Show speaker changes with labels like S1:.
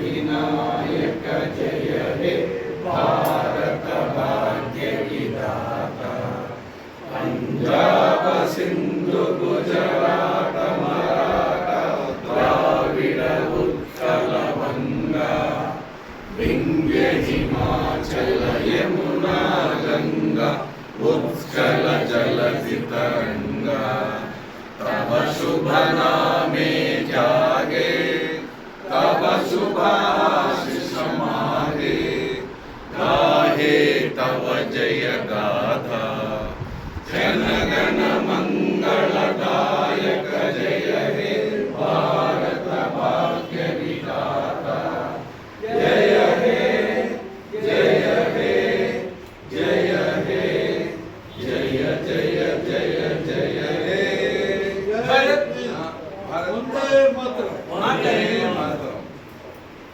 S1: विनायक जय हे भारत भाग्य विधाता। पंजाब सिंधु गुजरात मराठा द्राविड उत्कल बंगा विंध्य हिमाचल यमुना गंगा उत्कल जलधि तरंगा। तब शुभ नामे जागे तब शुभ